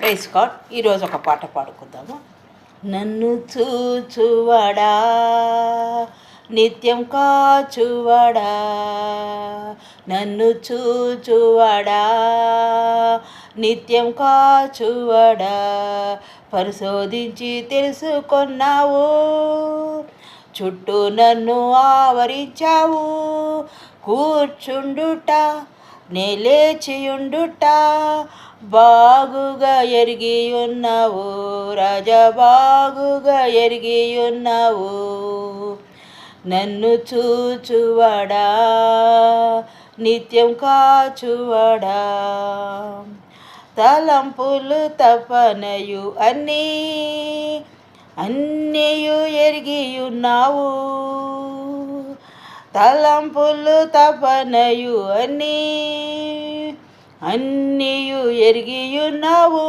Praise God. ఈరోజు ఒక పాట పాడుకుందాము. నన్ను చూచువాడా, నిత్యం కాచువాడా, నన్ను చూచువాడా, నిత్యం కాచువాడా, పరిశోధించి తెలుసుకొన్నావు, చుట్టూ నన్ను ఆవరించావు, కూర్చుండుట నే లేచియుండుట బాగుగా ఎరిగి ఉన్నావు రాజా, బాగుగా ఎరిగి ఉన్నావు. నన్ను చూచువాడా, నిత్యం కాచువాడా, తలంపులు తపనయు అన్నీయు ఎరిగి ఉన్నావు, తలంపులు తపనయు అన్నీయు ఎరిగియున్నావు.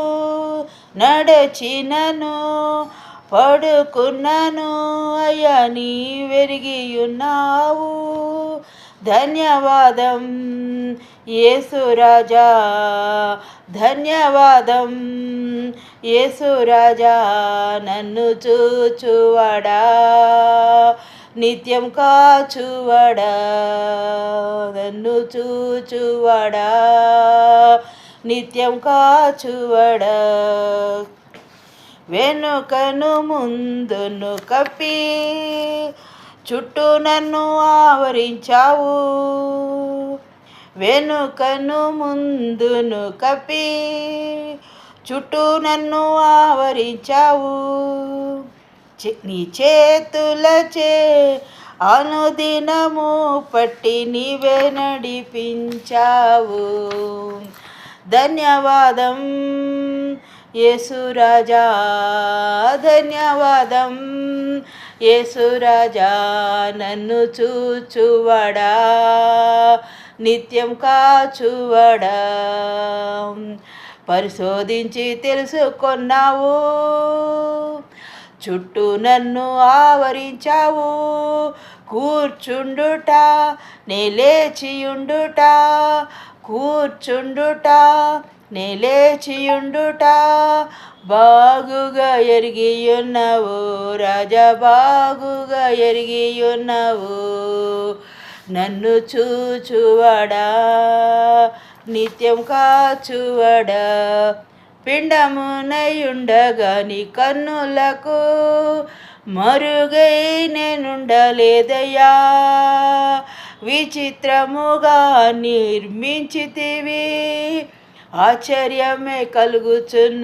నడచినను పడుకున్నాను అయ్యా నీవెరిగియున్నావు. ధన్యవాదం యేసురాజా, ధన్యవాదం యేసురాజా, నన్ను చూచువాడా, నిత్యం కాచువాడా, నన్ను చూచువాడా, నిత్యం కాచువాడా. వెనుకను ముందును కప్పి చుట్టూ నన్ను ఆవరించావు, వెనుకను ముందును కప్పి చుట్టూ నన్ను ఆవరించావు. నీ చేతులచే అనుదినము పట్టి నీవే నడిపించావు. ధన్యవాదం యేసురాజా, ధన్యవాదం యేసురాజా, నన్ను చూచువాడా, నిత్యం కాచువాడా, పరిశోధించి తెలుసుకొన్నావు, చుట్టూ నన్ను ఆవరించావు, కూర్చుండుట నే లేచియుండుట, కూర్చుండుట నే లేచియుండుట బాగుగా ఎరిగి ఉన్నావు రాజా, బాగుగా ఎరిగి ఉన్నావు. నన్ను చూచువాడా, నిత్యం కాచువాడా, పిండమునయుండగా నీ కన్నులకు మరుగై నేనుండలేదయ్యా, విచిత్రముగా నిర్మించితివి, ఆశ్చర్యమే కలుగుచున్న